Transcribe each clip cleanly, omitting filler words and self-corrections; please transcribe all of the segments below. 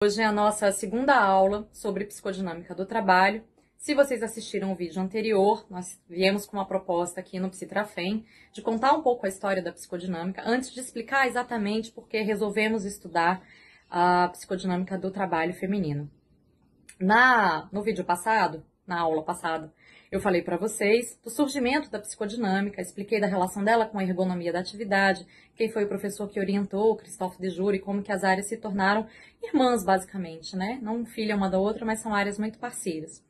Hoje é a nossa segunda aula sobre psicodinâmica do trabalho. Se vocês assistiram o vídeo anterior, nós viemos com uma proposta aqui no Psitrafem de contar um pouco a história da psicodinâmica, antes de explicar exatamente por que resolvemos estudar a psicodinâmica do trabalho feminino. No vídeo passado, na aula passada, eu falei para vocês do surgimento da psicodinâmica, expliquei da relação dela com a ergonomia da atividade, quem foi o professor que orientou, Christophe Dejour, e como que as áreas se tornaram irmãs, basicamente, né? Não filha uma da outra, mas são áreas muito parceiras.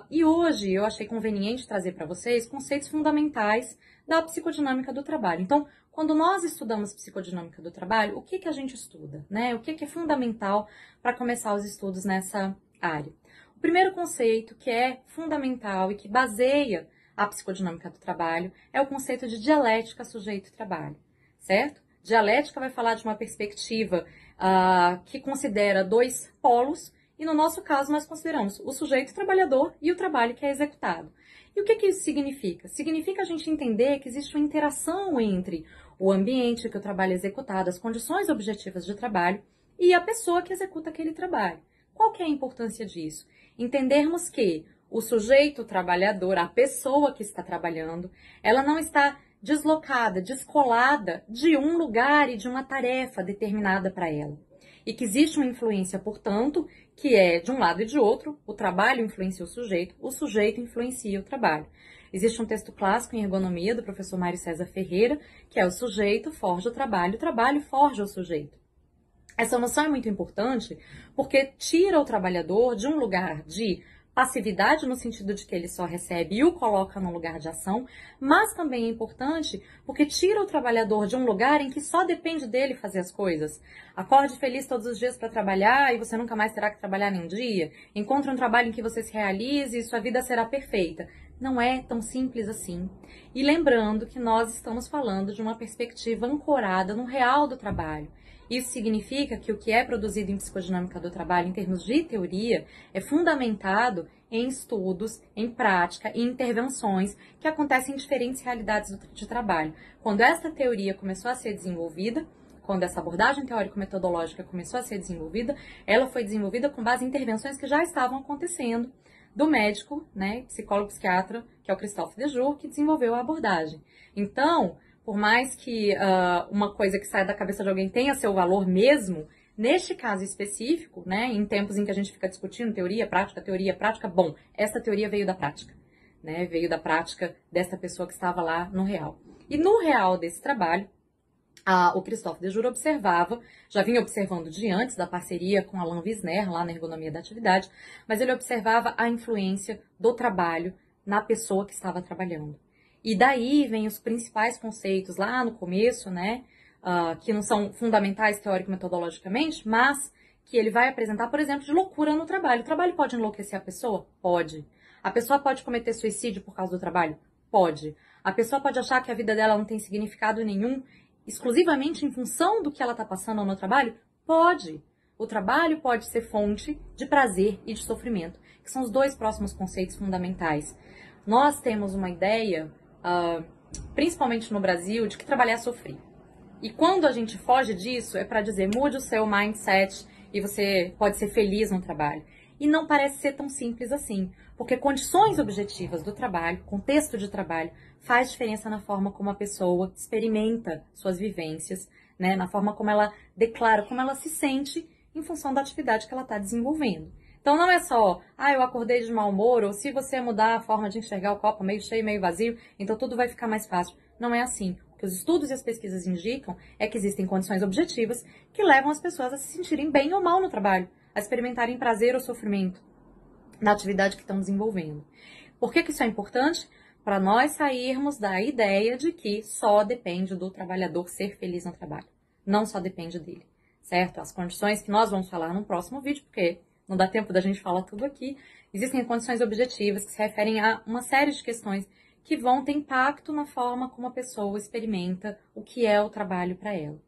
E hoje eu achei conveniente trazer para vocês conceitos fundamentais da psicodinâmica do trabalho. Então, quando nós estudamos psicodinâmica do trabalho, o que a gente estuda, né? O que é fundamental para começar os estudos nessa área? O primeiro conceito que é fundamental e que baseia a psicodinâmica do trabalho é o conceito de dialética sujeito-trabalho, certo? Dialética vai falar de uma perspectiva que considera dois polos, e no nosso caso nós consideramos o sujeito trabalhador e o trabalho que é executado. E o que isso significa? Significa a gente entender que existe uma interação entre o ambiente que o trabalho é executado, as condições objetivas de trabalho e a pessoa que executa aquele trabalho. Qual que é a importância disso? Entendermos que o sujeito trabalhador, a pessoa que está trabalhando, ela não está deslocada, descolada de um lugar e de uma tarefa determinada para ela. E que existe uma influência, portanto, que é de um lado e de outro, o trabalho influencia o sujeito influencia o trabalho. Existe um texto clássico em ergonomia do professor Mário César Ferreira, que é o sujeito forja o trabalho forja o sujeito. Essa noção é muito importante porque tira o trabalhador de um lugar de passividade, no sentido de que ele só recebe e o coloca num lugar de ação, mas também é importante porque tira o trabalhador de um lugar em que só depende dele fazer as coisas. Acorde feliz todos os dias para trabalhar e você nunca mais terá que trabalhar nenhum dia. Encontre um trabalho em que você se realize e sua vida será perfeita. Não é tão simples assim. E lembrando que nós estamos falando de uma perspectiva ancorada no real do trabalho. Isso significa que o que é produzido em psicodinâmica do trabalho, em termos de teoria, é fundamentado em estudos, em prática e intervenções que acontecem em diferentes realidades de trabalho. Quando essa teoria começou a ser desenvolvida, quando essa abordagem teórico-metodológica começou a ser desenvolvida, ela foi desenvolvida com base em intervenções que já estavam acontecendo do médico, né, psicólogo psiquiatra, que é o Christophe Dejour, que desenvolveu a abordagem. Então, por mais que uma coisa que saia da cabeça de alguém tenha seu valor mesmo, neste caso específico, né, em tempos em que a gente fica discutindo teoria, prática, bom, essa teoria veio da prática, né, veio da prática dessa pessoa que estava lá no real. E no real desse trabalho, o Christophe Dejour observava, já vinha observando de antes da parceria com Alain Wisner, lá na ergonomia da atividade, mas ele observava a influência do trabalho na pessoa que estava trabalhando. E daí vem os principais conceitos lá no começo, né, que não são fundamentais teórico-metodologicamente, mas que ele vai apresentar, por exemplo, de loucura no trabalho. O trabalho pode enlouquecer a pessoa? Pode. A pessoa pode cometer suicídio por causa do trabalho? Pode. A pessoa pode achar que a vida dela não tem significado nenhum, exclusivamente em função do que ela está passando no trabalho? Pode. O trabalho pode ser fonte de prazer e de sofrimento, que são os dois próximos conceitos fundamentais. Nós temos uma ideia, principalmente no Brasil, de que trabalhar é sofrer. E quando a gente foge disso, é para dizer, mude o seu mindset e você pode ser feliz no trabalho. E não parece ser tão simples assim, porque condições objetivas do trabalho, contexto de trabalho, faz diferença na forma como a pessoa experimenta suas vivências, né? Na forma como ela declara, como ela se sente em função da atividade que ela está desenvolvendo. Então não é só, eu acordei de mau humor, ou se você mudar a forma de enxergar o copo meio cheio, meio vazio, então tudo vai ficar mais fácil. Não é assim. O que os estudos e as pesquisas indicam é que existem condições objetivas que levam as pessoas a se sentirem bem ou mal no trabalho, a experimentarem prazer ou sofrimento na atividade que estão desenvolvendo. Por que isso é importante? Para nós sairmos da ideia de que só depende do trabalhador ser feliz no trabalho. Não só depende dele, certo? As condições que nós vamos falar no próximo vídeo, porque não dá tempo da gente falar tudo aqui, existem condições objetivas que se referem a uma série de questões que vão ter impacto na forma como a pessoa experimenta o que é o trabalho para ela.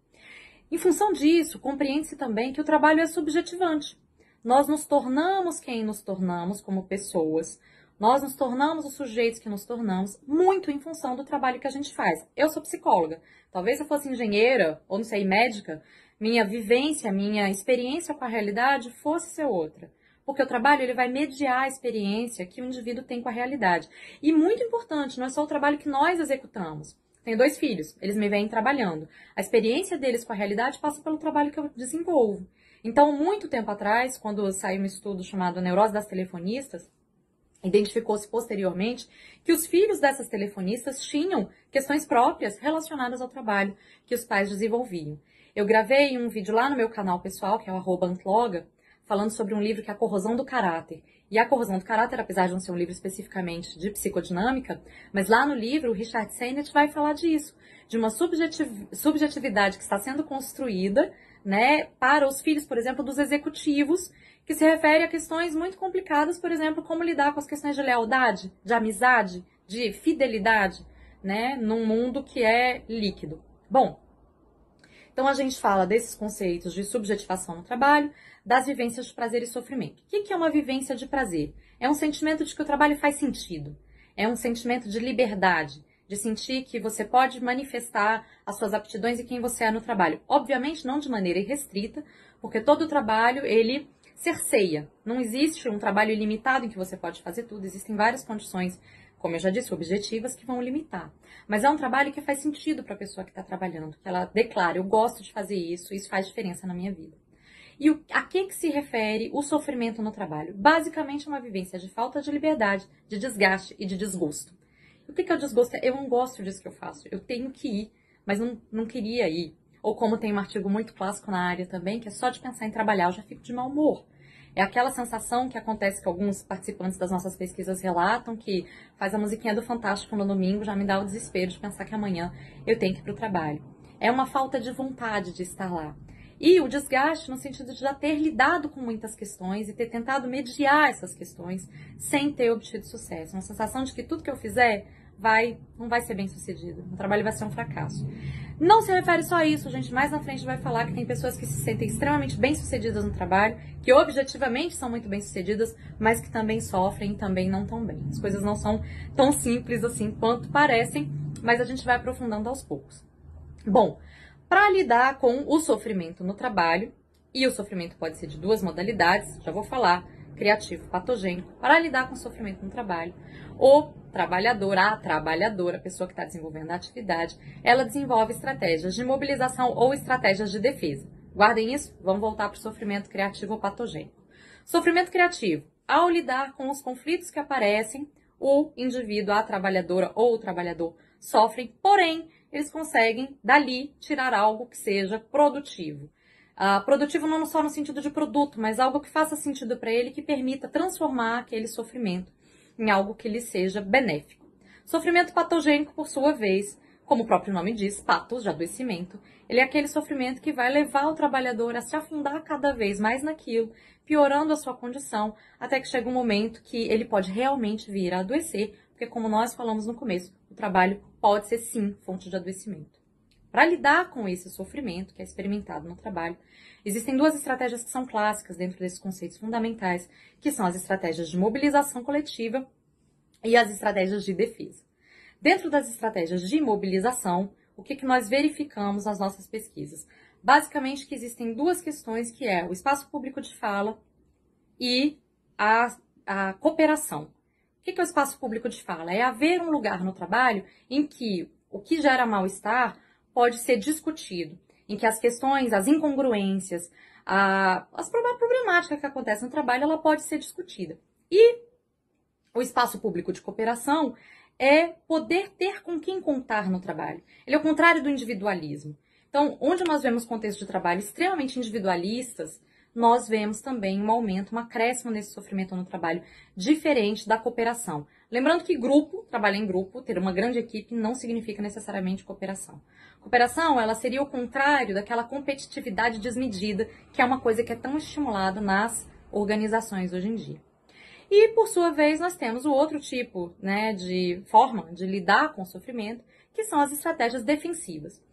Em função disso, compreende-se também que o trabalho é subjetivante. Nós nos tornamos quem nos tornamos como pessoas, nós nos tornamos os sujeitos que nos tornamos muito em função do trabalho que a gente faz. Eu sou psicóloga, talvez se eu fosse engenheira ou, não sei, médica, minha vivência, minha experiência com a realidade fosse ser outra. Porque o trabalho ele vai mediar a experiência que o indivíduo tem com a realidade. E muito importante, não é só o trabalho que nós executamos. Tenho 2 filhos, eles me veem trabalhando. A experiência deles com a realidade passa pelo trabalho que eu desenvolvo. Então, muito tempo atrás, quando saiu um estudo chamado Neurose das Telefonistas, identificou-se posteriormente que os filhos dessas telefonistas tinham questões próprias relacionadas ao trabalho que os pais desenvolviam. Eu gravei um vídeo lá no meu canal pessoal, que é o @antloga, falando sobre um livro que é A Corrosão do Caráter. E A Corrosão do Caráter, apesar de não ser um livro especificamente de psicodinâmica, mas lá no livro o Richard Sennett vai falar disso, de uma subjetividade que está sendo construída, né, para os filhos, por exemplo, dos executivos, que se refere a questões muito complicadas, por exemplo, como lidar com as questões de lealdade, de amizade, de fidelidade, né, num mundo que é líquido. Bom, então a gente fala desses conceitos de subjetivação no trabalho, das vivências de prazer e sofrimento. O que é uma vivência de prazer? É um sentimento de que o trabalho faz sentido. É um sentimento de liberdade, de sentir que você pode manifestar as suas aptidões e quem você é no trabalho. Obviamente não de maneira irrestrita, porque todo trabalho, ele cerceia. Não existe um trabalho ilimitado em que você pode fazer tudo. Existem várias condições, como eu já disse, objetivas que vão limitar. Mas é um trabalho que faz sentido para a pessoa que está trabalhando, que ela declara, eu gosto de fazer isso faz diferença na minha vida. E a que se refere o sofrimento no trabalho? Basicamente é uma vivência de falta de liberdade, de desgaste e de desgosto. O que é o desgosto? Eu não gosto disso que eu faço. Eu tenho que ir, mas não queria ir. Ou como tem um artigo muito clássico na área também, que é só de pensar em trabalhar, eu já fico de mau humor. É aquela sensação que acontece que alguns participantes das nossas pesquisas relatam, que faz a musiquinha do Fantástico no domingo, já me dá o desespero de pensar que amanhã eu tenho que ir para o trabalho. É uma falta de vontade de estar lá. E o desgaste no sentido de já ter lidado com muitas questões e ter tentado mediar essas questões sem ter obtido sucesso. Uma sensação de que tudo que eu fizer não vai ser bem sucedido. O trabalho vai ser um fracasso. Não se refere só a isso, gente. Mais na frente vai falar que tem pessoas que se sentem extremamente bem-sucedidas no trabalho, que objetivamente são muito bem-sucedidas, mas que também sofrem e também não tão bem. As coisas não são tão simples assim quanto parecem, mas a gente vai aprofundando aos poucos. Bom, para lidar com o sofrimento no trabalho, e o sofrimento pode ser de 2 modalidades, já vou falar, criativo, patogênico, para lidar com o sofrimento no trabalho, o trabalhador, a trabalhadora, a pessoa que está desenvolvendo a atividade, ela desenvolve estratégias de mobilização ou estratégias de defesa. Guardem isso, vamos voltar para o sofrimento criativo ou patogênico. Sofrimento criativo, ao lidar com os conflitos que aparecem, o indivíduo, a trabalhadora ou o trabalhador sofrem, porém, eles conseguem, dali, tirar algo que seja produtivo. Produtivo não só no sentido de produto, mas algo que faça sentido para ele, que permita transformar aquele sofrimento em algo que lhe seja benéfico. Sofrimento patogênico, por sua vez, como o próprio nome diz, patos, de adoecimento, ele é aquele sofrimento que vai levar o trabalhador a se afundar cada vez mais naquilo, piorando a sua condição, até que chega um momento que ele pode realmente vir a adoecer, porque como nós falamos no começo, o trabalho pode ser sim fonte de adoecimento. Para lidar com esse sofrimento que é experimentado no trabalho, existem 2 estratégias que são clássicas dentro desses conceitos fundamentais, que são as estratégias de mobilização coletiva e as estratégias de defesa. Dentro das estratégias de mobilização, o que nós verificamos nas nossas pesquisas? Basicamente que existem 2 questões, que é o espaço público de fala e a cooperação. O que é o espaço público de fala? É haver um lugar no trabalho em que o que gera mal-estar pode ser discutido, em que as questões, as incongruências, a problemática que acontece no trabalho, ela pode ser discutida. E o espaço público de cooperação é poder ter com quem contar no trabalho. Ele é o contrário do individualismo. Então, onde nós vemos contextos de trabalho extremamente individualistas, nós vemos também um aumento, um acréscimo nesse sofrimento no trabalho, diferente da cooperação. Lembrando que trabalhar em grupo, ter uma grande equipe, não significa necessariamente cooperação. Cooperação, ela seria o contrário daquela competitividade desmedida, que é uma coisa que é tão estimulada nas organizações hoje em dia. E, por sua vez, nós temos o outro tipo, né, de forma de lidar com o sofrimento, que são as estratégias defensivas.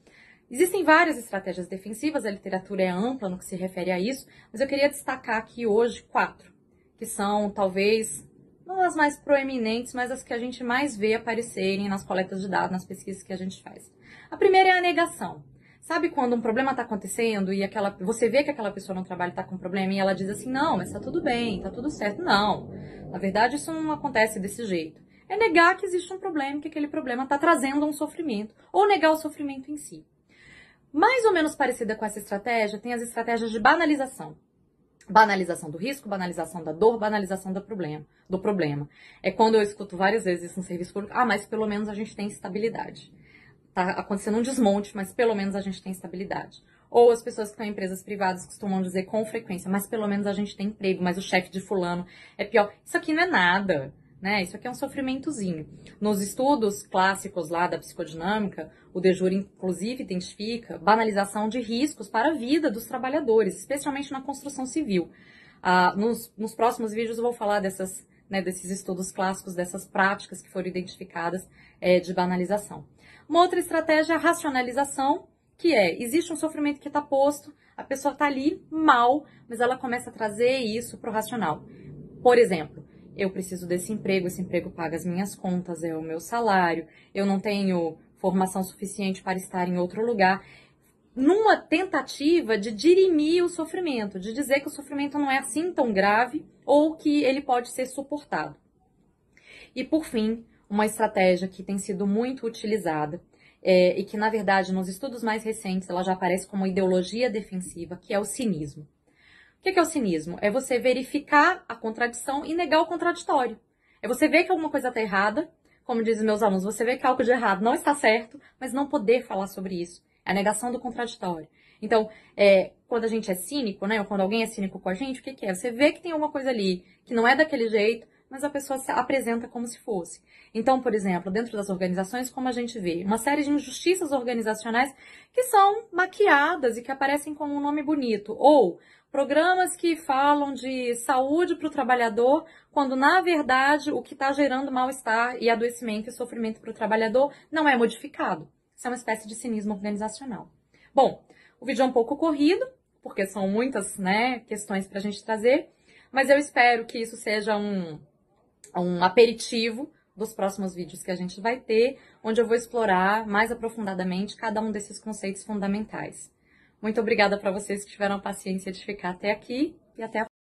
Existem várias estratégias defensivas, a literatura é ampla no que se refere a isso, mas eu queria destacar aqui hoje 4, que são talvez não as mais proeminentes, mas as que a gente mais vê aparecerem nas coletas de dados, nas pesquisas que a gente faz. A primeira é a negação. Sabe quando um problema está acontecendo e você vê que aquela pessoa no trabalho está com um problema e ela diz assim, não, mas tá tudo bem, tá tudo certo. Não, na verdade isso não acontece desse jeito. É negar que existe um problema, que aquele problema está trazendo um sofrimento, ou negar o sofrimento em si. Mais ou menos parecida com essa estratégia, tem as estratégias de banalização. Banalização do risco, banalização da dor, banalização do problema. É quando eu escuto várias vezes isso no serviço público, mas pelo menos a gente tem estabilidade. Tá acontecendo um desmonte, mas pelo menos a gente tem estabilidade. Ou as pessoas que estão em empresas privadas costumam dizer com frequência, mas pelo menos a gente tem emprego, mas o chefe de fulano é pior. Isso aqui não é nada, né? Isso aqui é um sofrimentozinho. Nos estudos clássicos lá da psicodinâmica, o de Jure, inclusive, identifica banalização de riscos para a vida dos trabalhadores, especialmente na construção civil. Nos próximos vídeos eu vou falar desses estudos clássicos, dessas práticas que foram identificadas de banalização. Uma outra estratégia é a racionalização, que existe um sofrimento que está posto, a pessoa está ali mal, mas ela começa a trazer isso para o racional. Por exemplo, eu preciso desse emprego, esse emprego paga as minhas contas, é o meu salário, eu não tenho formação suficiente para estar em outro lugar. Numa tentativa de dirimir o sofrimento, de dizer que o sofrimento não é assim tão grave ou que ele pode ser suportado. E por fim, uma estratégia que tem sido muito utilizada e que, na verdade, nos estudos mais recentes, ela já aparece como ideologia defensiva, que é o cinismo. O que é o cinismo? É você verificar a contradição e negar o contraditório. É você ver que alguma coisa está errada, como dizem meus alunos, você vê que algo de errado não está certo, mas não poder falar sobre isso. É a negação do contraditório. Então, quando a gente é cínico, né, ou quando alguém é cínico com a gente, o que é? Você vê que tem alguma coisa ali que não é daquele jeito, mas a pessoa se apresenta como se fosse. Então, por exemplo, dentro das organizações, como a gente vê, uma série de injustiças organizacionais que são maquiadas e que aparecem com um nome bonito, ou programas que falam de saúde para o trabalhador, quando, na verdade, o que está gerando mal-estar e adoecimento e sofrimento para o trabalhador não é modificado. Isso é uma espécie de cinismo organizacional. Bom, o vídeo é um pouco corrido, porque são muitas, questões para a gente trazer, mas eu espero que isso seja um aperitivo dos próximos vídeos que a gente vai ter, onde eu vou explorar mais aprofundadamente cada um desses conceitos fundamentais. Muito obrigada para vocês que tiveram a paciência de ficar até aqui e até a próxima.